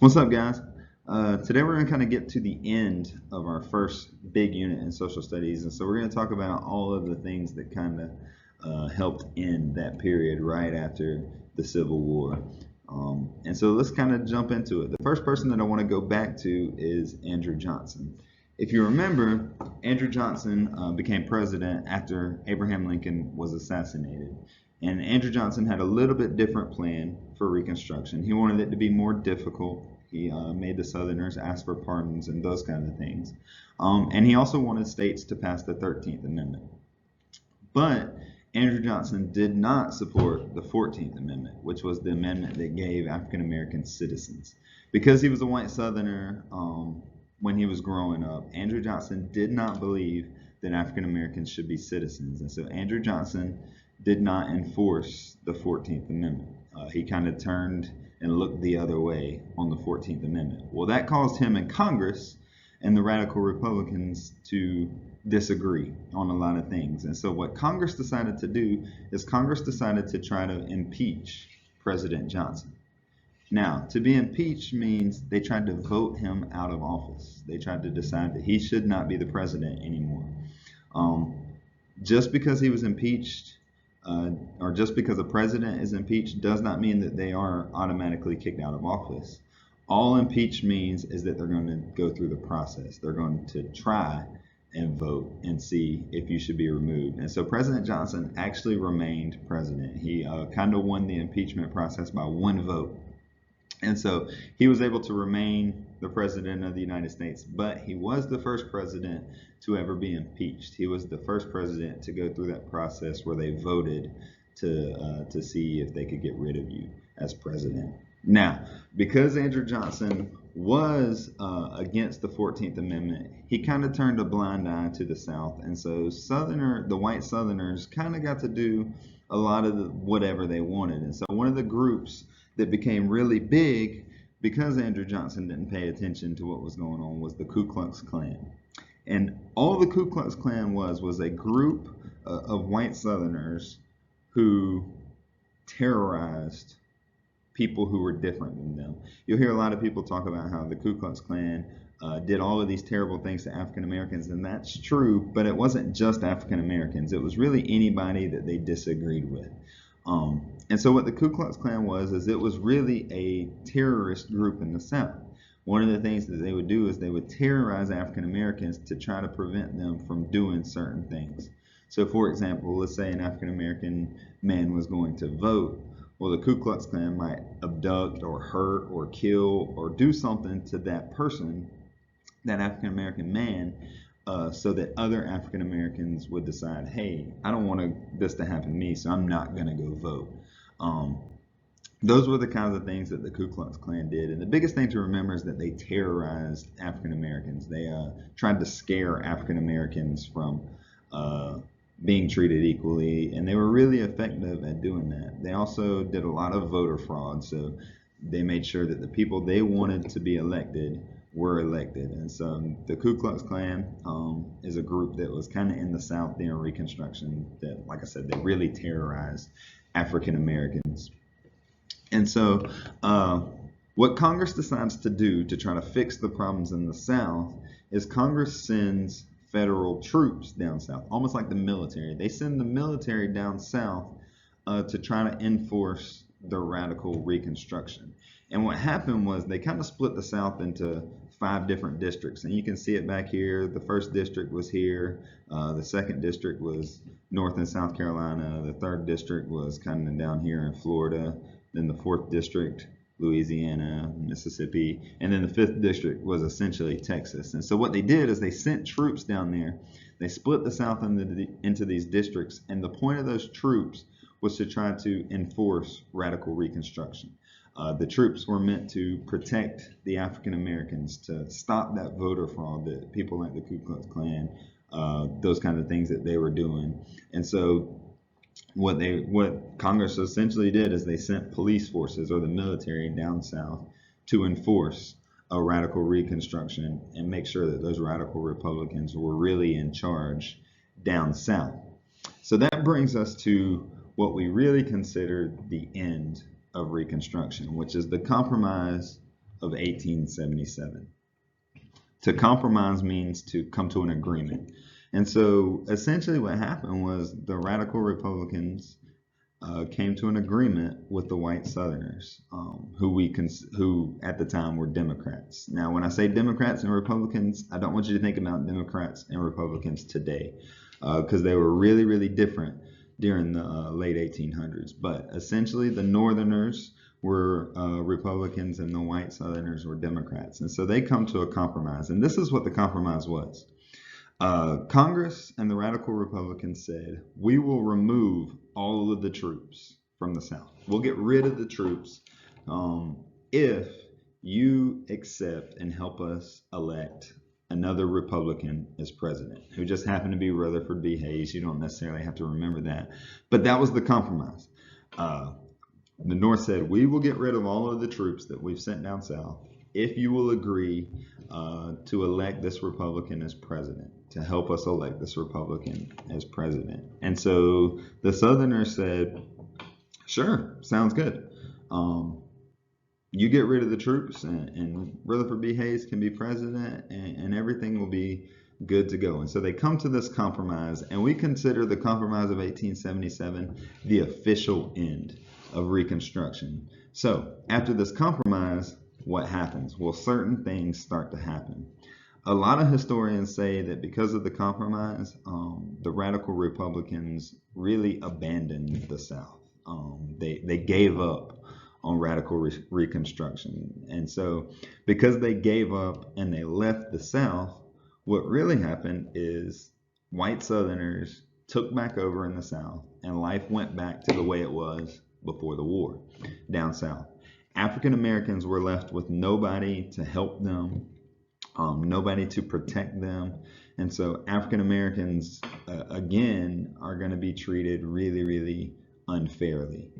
What's up, guys? Today we're going to kind of get to the end of our first big unit in social studies, and so we're going to talk about all of the things that kind of helped end that period right after the Civil War. And so let's kind of jump into it. The first person that I want to go back to is Andrew Johnson. If you remember, Andrew Johnson became president after Abraham Lincoln was assassinated. And Andrew Johnson had a little bit different plan for Reconstruction. He wanted it to be more difficult. He made the Southerners ask for pardons and those kinds of things. And he also wanted states to pass the 13th Amendment. But Andrew Johnson did not support the 14th Amendment, which was the amendment that gave African American citizens. Because he was a white Southerner when he was growing up, Andrew Johnson did not believe that African Americans should be citizens. And so Andrew Johnson did not enforce the 14th Amendment. He kind of turned and looked the other way on the 14th Amendment. Well, that caused him in Congress and the radical Republicans to disagree on a lot of things. And so what Congress decided to do is Congress decided to try to impeach President Johnson. Now, to be impeached means they tried to vote him out of office. They tried to decide that he should not be the president anymore. Just because he was impeached or just because a president is impeached does not mean that they are automatically kicked out of office. All impeach means is that they're going to go through the process. They're going to try and vote and see if you should be removed. And so President Johnson actually remained president. He kind of won the impeachment process by one vote. And so he was able to remain the president of the United States, but he was the first president to ever be impeached. He was the first president to go through that process where they voted to see if they could get rid of you as president. Now, because Andrew Johnson was against the 14th Amendment, he kind of turned a blind eye to the South. And so the white Southerners kind of got to do a lot of whatever they wanted. And so one of the groups that became really big because Andrew Johnson didn't pay attention to what was going on was the Ku Klux Klan. And all the Ku Klux Klan was a group of white Southerners who terrorized people who were different than them. You'll hear a lot of people talk about how the Ku Klux Klan did all of these terrible things to African Americans, and that's true, but it wasn't just African Americans. It was really anybody that they disagreed with. And so what the Ku Klux Klan is it was really a terrorist group in the South. One of the things that they would do is they would terrorize African Americans to try to prevent them from doing certain things. So for example, let's say an African American man was going to vote. Well, the Ku Klux Klan might abduct or hurt or kill or do something to that person, that African American man, so that other African Americans would decide, hey, I don't want this to happen to me, so I'm not going to go vote. Those were the kinds of things that the Ku Klux Klan did. And the biggest thing to remember is that they terrorized African Americans. They tried to scare African Americans from being treated equally, and they were really effective at doing that. They also did a lot of voter fraud, so they made sure that the people they wanted to be elected were elected. And so the Ku Klux Klan is a group that was kind of in the South during Reconstruction that, like I said, they really terrorized African Americans. And so what Congress decides to do to try to fix the problems in the South is Congress sends federal troops down south, almost like the military. They send the military down south to try to enforce the radical Reconstruction. And what happened was they kind of split the South into 5 different districts. And you can see it back here. The first district was here. The second district was North and South Carolina. The third district was kind of down here in Florida. Then the fourth district, Louisiana, Mississippi. And then the fifth district was essentially Texas. And so what they did is they sent troops down there. They split the South into these districts. And the point of those troops was to try to enforce radical Reconstruction. The troops were meant to protect the African Americans, to stop that voter fraud that people like the Ku Klux Klan, those kind of things that they were doing. And so what Congress essentially did is they sent police forces or the military down south to enforce a radical Reconstruction and make sure that those radical Republicans were really in charge down south. So that brings us to what we really consider the end of Reconstruction, which is the compromise of 1877. To compromise means to come to an agreement. And so essentially what happened was the radical Republicans came to an agreement with the white Southerners, who at the time were Democrats. Now, when I say Democrats and Republicans, I don't want you to think about Democrats and Republicans today, because they were really, really different during the late 1800s. But essentially, the Northerners were Republicans and the white Southerners were Democrats. And so they come to a compromise. And this is what the compromise was. Congress and the radical Republicans said, we will remove all of the troops from the South. We'll get rid of the troops if you accept and help us elect another Republican as president, who just happened to be Rutherford B. Hayes. You don't necessarily have to remember that. But that was the compromise. The North said, we will get rid of all of the troops that we've sent down south if you will agree to elect this Republican as president, to help us elect this Republican as president. And so the Southerners said, sure, sounds good. You get rid of the troops and Rutherford B. Hayes can be president and everything will be good to go. And so they come to this compromise, and we consider the compromise of 1877 the official end of Reconstruction. So after this compromise, what happens? Well, certain things start to happen. A lot of historians say that because of the compromise, the radical Republicans really abandoned the South. They gave up on radical Reconstruction. And so because they gave up and they left the South, what really happened is white Southerners took back over in the South, and life went back to the way it was before the war down South. African Americans were left with nobody to help them, nobody to protect them. And so African Americans, again, are going to be treated really, really unfairly.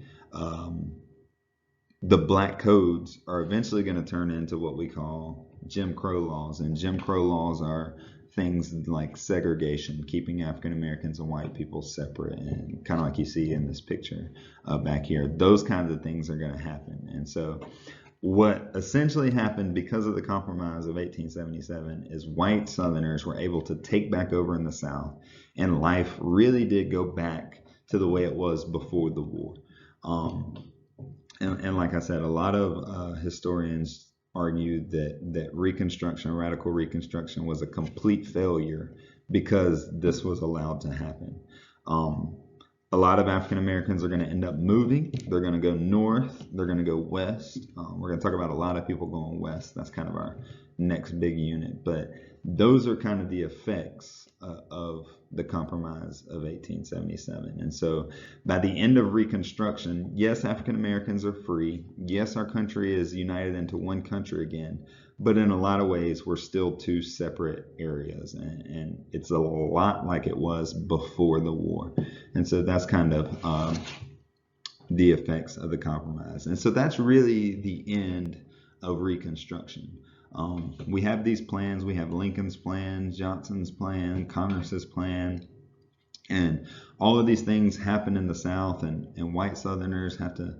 The black codes are eventually going to turn into what we call Jim Crow laws. And Jim Crow laws are things like segregation, keeping African Americans and white people separate, and kind of like you see in this picture back here. Those kinds of things are going to happen. And so what essentially happened because of the compromise of 1877 is white Southerners were able to take back over in the South, and life really did go back to the way it was before the war. And like I said, a lot of historians argue that Reconstruction, radical Reconstruction, was a complete failure because this was allowed to happen. A lot of African Americans are going to end up moving. They're going to go north. They're going to go west. We're going to talk about a lot of people going west. That's kind of our next big unit. But those are kind of the effects of the compromise of 1877. And so by the end of Reconstruction, yes, African Americans are free. Yes, our country is united into one country again. But in a lot of ways, we're still two separate areas. And it's a lot like it was before the war. And so that's kind of the effects of the compromise. And so that's really the end of Reconstruction. We have these plans. We have Lincoln's plan, Johnson's plan, Congress's plan, and all of these things happen in the South, and white Southerners have to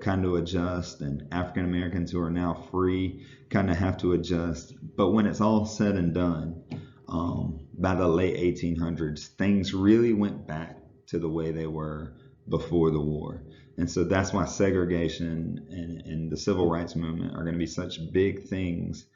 kind of adjust, and African Americans who are now free kind of have to adjust. But when it's all said and done, by the late 1800s, things really went back to the way they were before the war. And so that's why segregation and the civil rights movement are going to be such big things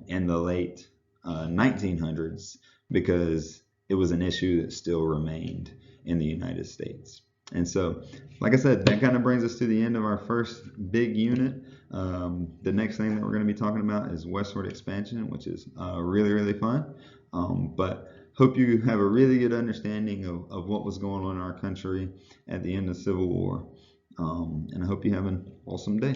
in the late 1900s, because it was an issue that still remained in the United States. And so, like I said, that kind of brings us to the end of our first big unit. The next thing that we're going to be talking about is westward expansion, which is really, really fun. But hope you have a really good understanding of what was going on in our country at the end of the Civil War. And I hope you have an awesome day.